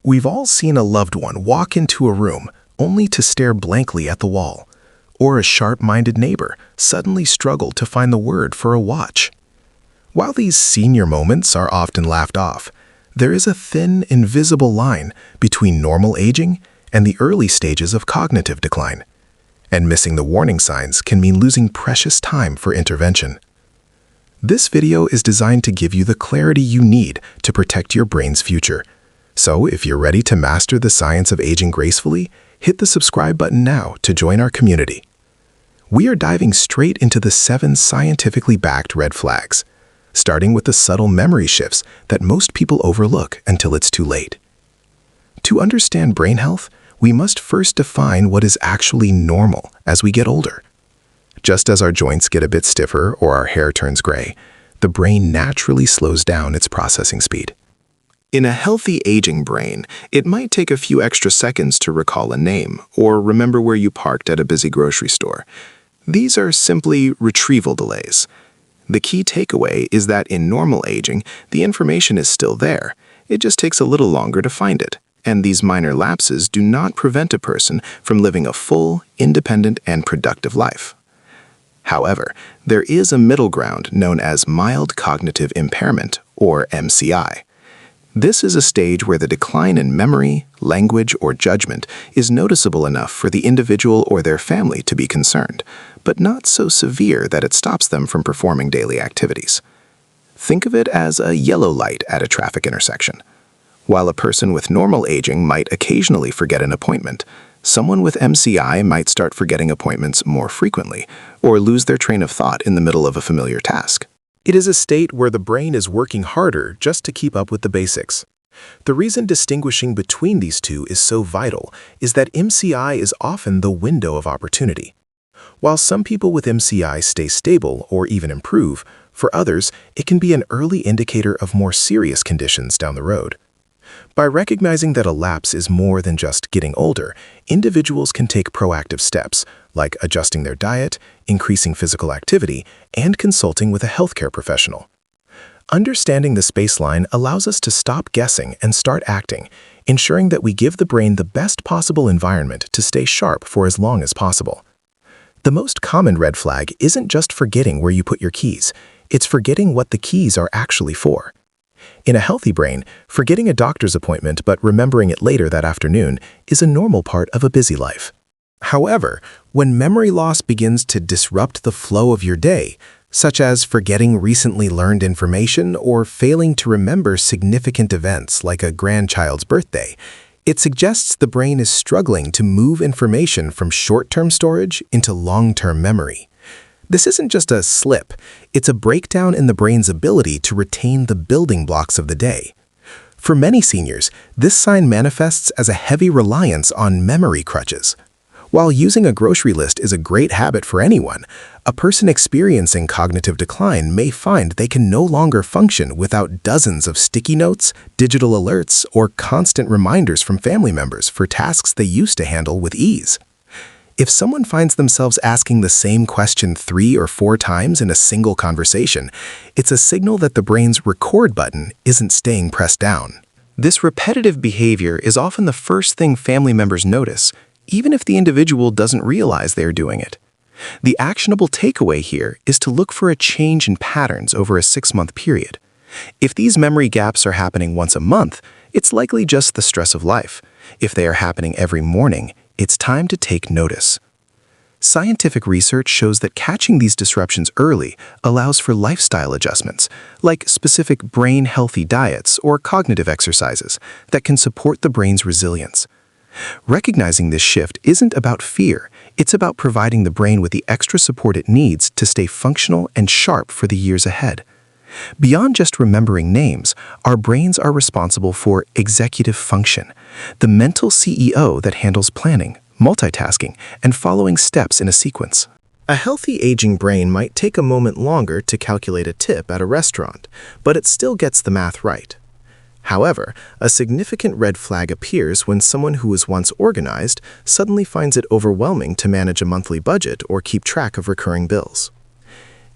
We've all seen a loved one walk into a room only to stare blankly at the wall, or a sharp-minded neighbor suddenly struggle to find the word for a watch. While these senior moments are often laughed off, there is a thin, invisible line between normal aging and the early stages of cognitive decline, and missing the warning signs can mean losing precious time for intervention. This video is designed to give you the clarity you need to protect your brain's future. So if you're ready to master the science of aging gracefully, hit the subscribe button now to join our community. We are diving straight into the 7 scientifically backed red flags, starting with the subtle memory shifts that most people overlook until it's too late. To understand brain health, we must first define what is actually normal as we get older. Just as our joints get a bit stiffer or our hair turns gray, the brain naturally slows down its processing speed. In a healthy aging brain, it might take a few extra seconds to recall a name or remember where you parked at a busy grocery store. These are simply retrieval delays. The key takeaway is that in normal aging, the information is still there. It just takes a little longer to find it. And these minor lapses do not prevent a person from living a full, independent, and productive life. However, there is a middle ground known as Mild Cognitive Impairment, or MCI. This is a stage where the decline in memory, language, or judgment is noticeable enough for the individual or their family to be concerned, but not so severe that it stops them from performing daily activities. Think of it as a yellow light at a traffic intersection. While a person with normal aging might occasionally forget an appointment, someone with MCI might start forgetting appointments more frequently or lose their train of thought in the middle of a familiar task. It is a state where the brain is working harder just to keep up with the basics. The reason distinguishing between these two is so vital is that MCI is often the window of opportunity. While some people with MCI stay stable or even improve, for others, it can be an early indicator of more serious conditions down the road. By recognizing that a lapse is more than just getting older, individuals can take proactive steps, like adjusting their diet, increasing physical activity, and consulting with a healthcare professional. Understanding this baseline allows us to stop guessing and start acting, ensuring that we give the brain the best possible environment to stay sharp for as long as possible. The most common red flag isn't just forgetting where you put your keys, it's forgetting what the keys are actually for. In a healthy brain, forgetting a doctor's appointment but remembering it later that afternoon is a normal part of a busy life. However, when memory loss begins to disrupt the flow of your day, such as forgetting recently learned information or failing to remember significant events like a grandchild's birthday, it suggests the brain is struggling to move information from short-term storage into long-term memory. This isn't just a slip, it's a breakdown in the brain's ability to retain the building blocks of the day. For many seniors, this sign manifests as a heavy reliance on memory crutches. While using a grocery list is a great habit for anyone, a person experiencing cognitive decline may find they can no longer function without dozens of sticky notes, digital alerts, or constant reminders from family members for tasks they used to handle with ease. If someone finds themselves asking the same question 3 or 4 times in a single conversation, it's a signal that the brain's record button isn't staying pressed down. This repetitive behavior is often the first thing family members notice, even if the individual doesn't realize they are doing it. The actionable takeaway here is to look for a change in patterns over a 6-month period. If these memory gaps are happening once a month, it's likely just the stress of life. If they are happening every morning, it's time to take notice. Scientific research shows that catching these disruptions early allows for lifestyle adjustments, like specific brain-healthy diets or cognitive exercises that can support the brain's resilience. Recognizing this shift isn't about fear, it's about providing the brain with the extra support it needs to stay functional and sharp for the years ahead. Beyond just remembering names, our brains are responsible for executive function, the mental CEO that handles planning, multitasking, and following steps in a sequence. A healthy aging brain might take a moment longer to calculate a tip at a restaurant, but it still gets the math right. However, a significant red flag appears when someone who was once organized suddenly finds it overwhelming to manage a monthly budget or keep track of recurring bills.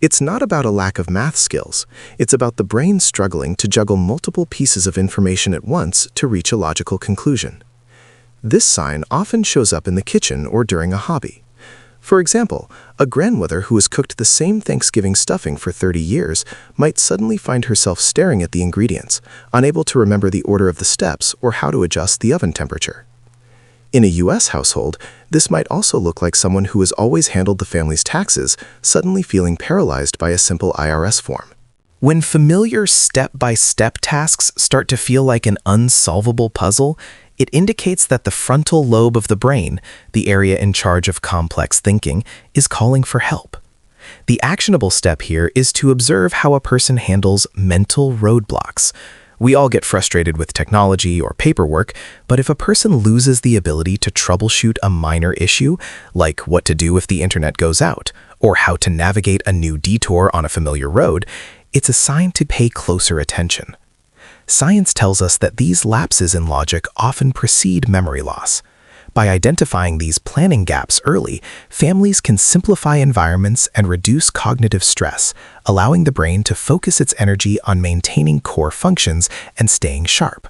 It's not about a lack of math skills. It's about the brain struggling to juggle multiple pieces of information at once to reach a logical conclusion. This sign often shows up in the kitchen or during a hobby. For example, a grandmother who has cooked the same Thanksgiving stuffing for 30 years might suddenly find herself staring at the ingredients, unable to remember the order of the steps or how to adjust the oven temperature. In a U.S. household, this might also look like someone who has always handled the family's taxes, suddenly feeling paralyzed by a simple IRS form. When familiar step-by-step tasks start to feel like an unsolvable puzzle, it indicates that the frontal lobe of the brain, the area in charge of complex thinking, is calling for help. The actionable step here is to observe how a person handles mental roadblocks. We all get frustrated with technology or paperwork, but if a person loses the ability to troubleshoot a minor issue, like what to do if the internet goes out, or how to navigate a new detour on a familiar road, it's a sign to pay closer attention. Science tells us that these lapses in logic often precede memory loss. By identifying these planning gaps early, families can simplify environments and reduce cognitive stress, allowing the brain to focus its energy on maintaining core functions and staying sharp.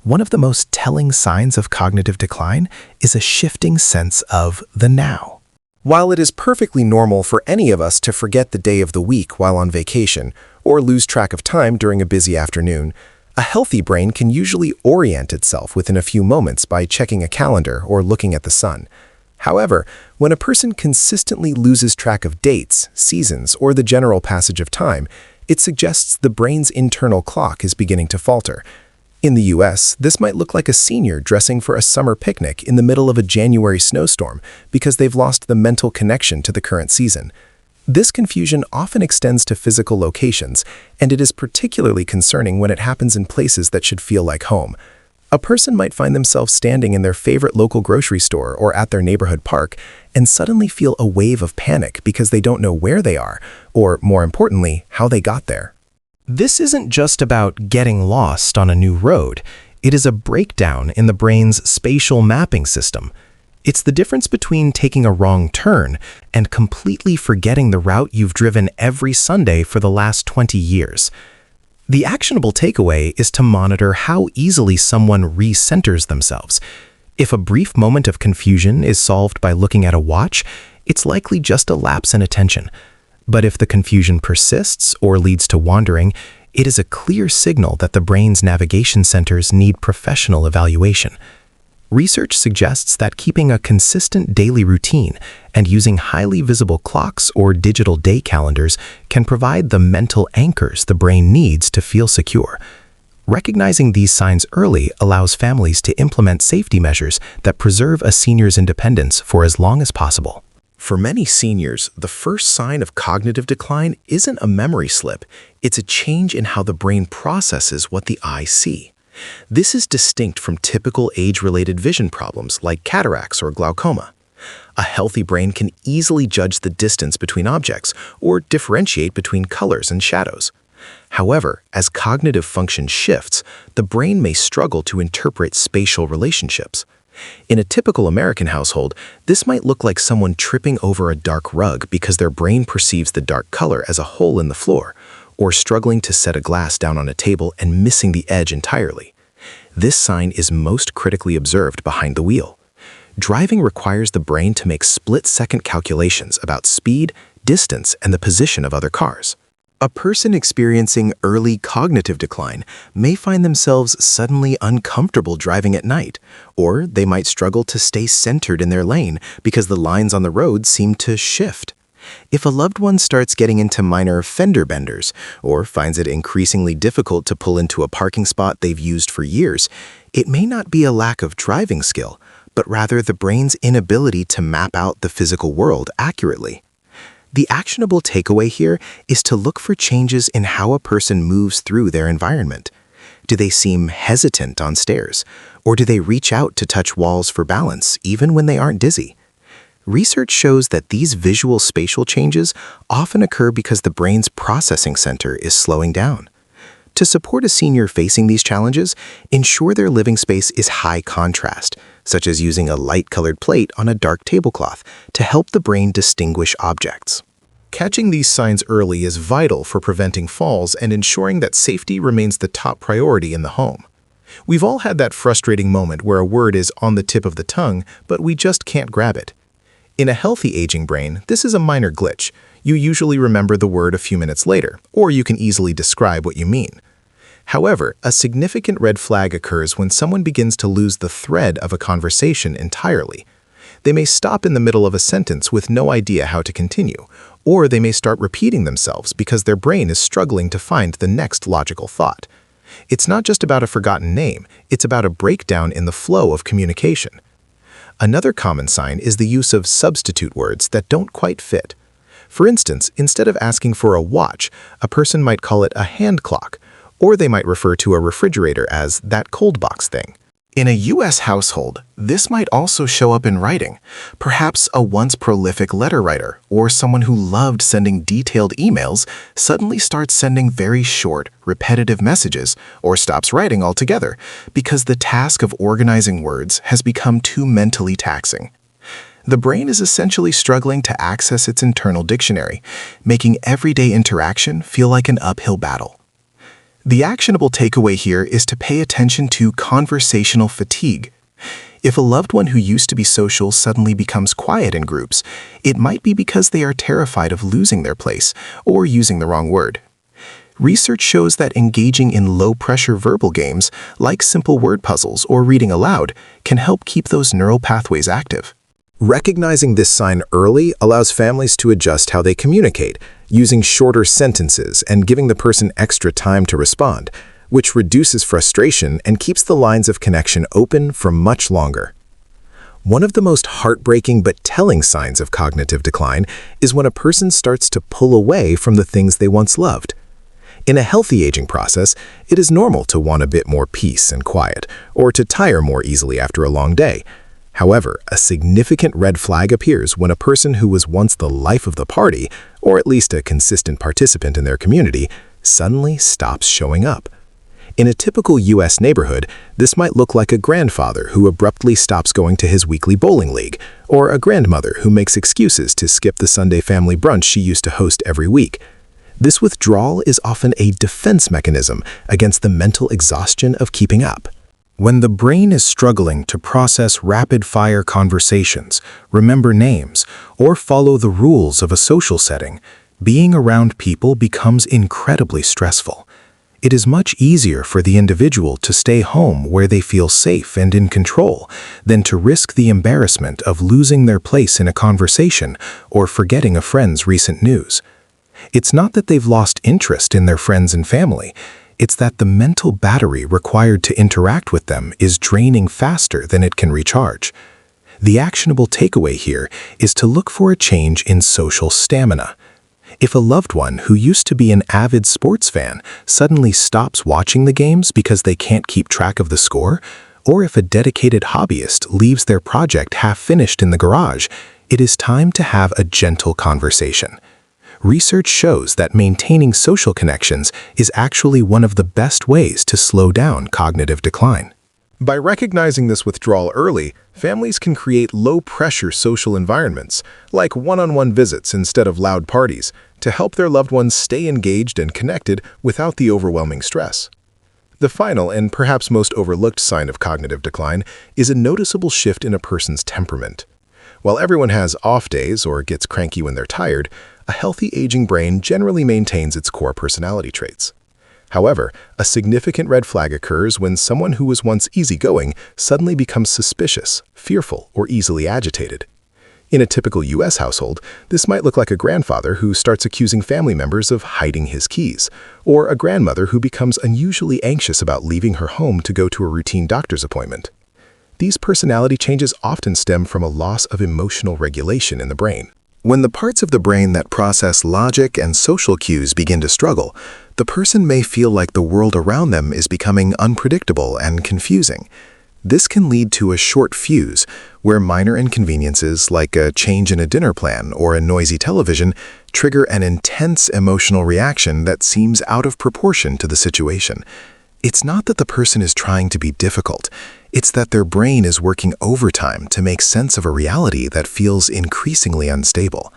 One of the most telling signs of cognitive decline is a shifting sense of the now. While it is perfectly normal for any of us to forget the day of the week while on vacation, or lose track of time during a busy afternoon, a healthy brain can usually orient itself within a few moments by checking a calendar or looking at the sun. However, when a person consistently loses track of dates, seasons, or the general passage of time, it suggests the brain's internal clock is beginning to falter. In the US, this might look like a senior dressing for a summer picnic in the middle of a January snowstorm because they've lost the mental connection to the current season. This confusion often extends to physical locations, and it is particularly concerning when it happens in places that should feel like home. A person might find themselves standing in their favorite local grocery store or at their neighborhood park and suddenly feel a wave of panic because they don't know where they are, or more importantly, how they got there. This isn't just about getting lost on a new road. It is a breakdown in the brain's spatial mapping system. It's the difference between taking a wrong turn and completely forgetting the route you've driven every Sunday for the last 20 years. The actionable takeaway is to monitor how easily someone recenters themselves. If a brief moment of confusion is solved by looking at a watch, it's likely just a lapse in attention. But if the confusion persists or leads to wandering, it is a clear signal that the brain's navigation centers need professional evaluation. Research suggests that keeping a consistent daily routine and using highly visible clocks or digital day calendars can provide the mental anchors the brain needs to feel secure. Recognizing these signs early allows families to implement safety measures that preserve a senior's independence for as long as possible. For many seniors, the first sign of cognitive decline isn't a memory slip. It's a change in how the brain processes what the eye sees. This is distinct from typical age-related vision problems like cataracts or glaucoma. A healthy brain can easily judge the distance between objects or differentiate between colors and shadows. However, as cognitive function shifts, the brain may struggle to interpret spatial relationships. In a typical American household, this might look like someone tripping over a dark rug because their brain perceives the dark color as a hole in the floor, or struggling to set a glass down on a table and missing the edge entirely. This sign is most critically observed behind the wheel. Driving requires the brain to make split-second calculations about speed, distance, and the position of other cars. A person experiencing early cognitive decline may find themselves suddenly uncomfortable driving at night, or they might struggle to stay centered in their lane because the lines on the road seem to shift. If a loved one starts getting into minor fender benders or finds it increasingly difficult to pull into a parking spot they've used for years, it may not be a lack of driving skill, but rather the brain's inability to map out the physical world accurately. The actionable takeaway here is to look for changes in how a person moves through their environment. Do they seem hesitant on stairs, or do they reach out to touch walls for balance even when they aren't dizzy? Research shows that these visual spatial changes often occur because the brain's processing center is slowing down. To support a senior facing these challenges, ensure their living space is high contrast, such as using a light-colored plate on a dark tablecloth to help the brain distinguish objects. Catching these signs early is vital for preventing falls and ensuring that safety remains the top priority in the home. We've all had that frustrating moment where a word is on the tip of the tongue, but we just can't grab it. In a healthy aging brain, this is a minor glitch. You usually remember the word a few minutes later, or you can easily describe what you mean. However, a significant red flag occurs when someone begins to lose the thread of a conversation entirely. They may stop in the middle of a sentence with no idea how to continue, or they may start repeating themselves because their brain is struggling to find the next logical thought. It's not just about a forgotten name, it's about a breakdown in the flow of communication. Another common sign is the use of substitute words that don't quite fit. For instance, instead of asking for a watch, a person might call it a hand clock, or they might refer to a refrigerator as that cold box thing. In a U.S. household, this might also show up in writing. Perhaps a once prolific letter writer or someone who loved sending detailed emails suddenly starts sending very short, repetitive messages or stops writing altogether because the task of organizing words has become too mentally taxing. The brain is essentially struggling to access its internal dictionary, making everyday interaction feel like an uphill battle. The actionable takeaway here is to pay attention to conversational fatigue. If a loved one who used to be social suddenly becomes quiet in groups, it might be because they are terrified of losing their place or using the wrong word. Research shows that engaging in low-pressure verbal games, like simple word puzzles or reading aloud, can help keep those neural pathways active. Recognizing this sign early allows families to adjust how they communicate, using shorter sentences and giving the person extra time to respond, which reduces frustration and keeps the lines of connection open for much longer. One of the most heartbreaking but telling signs of cognitive decline is when a person starts to pull away from the things they once loved. In a healthy aging process, it is normal to want a bit more peace and quiet, or to tire more easily after a long day. However, a significant red flag appears when a person who was once the life of the party, or at least a consistent participant in their community, suddenly stops showing up. In a typical U.S. neighborhood, this might look like a grandfather who abruptly stops going to his weekly bowling league, or a grandmother who makes excuses to skip the Sunday family brunch she used to host every week. This withdrawal is often a defense mechanism against the mental exhaustion of keeping up. When the brain is struggling to process rapid-fire conversations, remember names, or follow the rules of a social setting, being around people becomes incredibly stressful. It is much easier for the individual to stay home where they feel safe and in control than to risk the embarrassment of losing their place in a conversation or forgetting a friend's recent news. It's not that they've lost interest in their friends and family. It's that the mental battery required to interact with them is draining faster than it can recharge. The actionable takeaway here is to look for a change in social stamina. If a loved one who used to be an avid sports fan suddenly stops watching the games because they can't keep track of the score, or if a dedicated hobbyist leaves their project half-finished in the garage, it is time to have a gentle conversation. Research shows that maintaining social connections is actually one of the best ways to slow down cognitive decline. By recognizing this withdrawal early, families can create low-pressure social environments, like one-on-one visits instead of loud parties, to help their loved ones stay engaged and connected without the overwhelming stress. The final and perhaps most overlooked sign of cognitive decline is a noticeable shift in a person's temperament. While everyone has off days or gets cranky when they're tired, a healthy aging brain generally maintains its core personality traits. However, a significant red flag occurs when someone who was once easygoing suddenly becomes suspicious, fearful, or easily agitated. In a typical U.S. household, this might look like a grandfather who starts accusing family members of hiding his keys, or a grandmother who becomes unusually anxious about leaving her home to go to a routine doctor's appointment. These personality changes often stem from a loss of emotional regulation in the brain. When the parts of the brain that process logic and social cues begin to struggle, the person may feel like the world around them is becoming unpredictable and confusing. This can lead to a short fuse, where minor inconveniences like a change in a dinner plan or a noisy television trigger an intense emotional reaction that seems out of proportion to the situation. It's not that the person is trying to be difficult. It's that their brain is working overtime to make sense of a reality that feels increasingly unstable.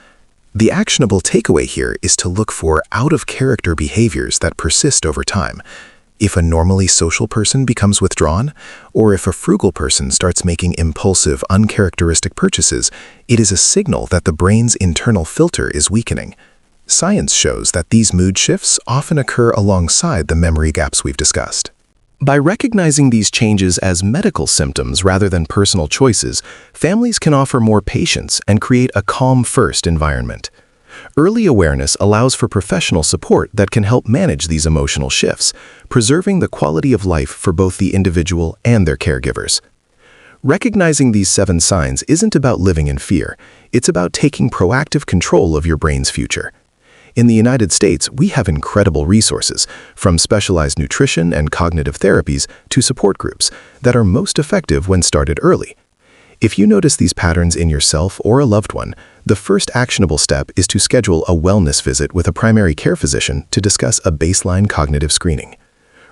The actionable takeaway here is to look for out-of-character behaviors that persist over time. If a normally social person becomes withdrawn, or if a frugal person starts making impulsive, uncharacteristic purchases, it is a signal that the brain's internal filter is weakening. Science shows that these mood shifts often occur alongside the memory gaps we've discussed. By recognizing these changes as medical symptoms rather than personal choices, families can offer more patience and create a calm-first environment. Early awareness allows for professional support that can help manage these emotional shifts, preserving the quality of life for both the individual and their caregivers. Recognizing these 7 signs isn't about living in fear. It's about taking proactive control of your brain's future. In the United States, we have incredible resources, from specialized nutrition and cognitive therapies to support groups, that are most effective when started early. If you notice these patterns in yourself or a loved one, the first actionable step is to schedule a wellness visit with a primary care physician to discuss a baseline cognitive screening.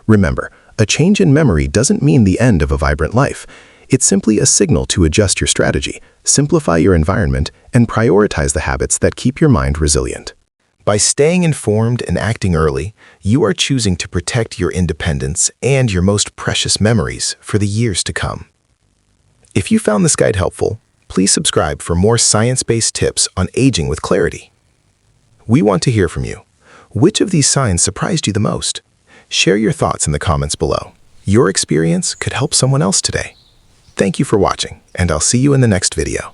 Remember, a change in memory doesn't mean the end of a vibrant life. It's simply a signal to adjust your strategy, simplify your environment, and prioritize the habits that keep your mind resilient. By staying informed and acting early, you are choosing to protect your independence and your most precious memories for the years to come. If you found this guide helpful, please subscribe for more science-based tips on aging with clarity. We want to hear from you. Which of these signs surprised you the most? Share your thoughts in the comments below. Your experience could help someone else today. Thank you for watching, and I'll see you in the next video.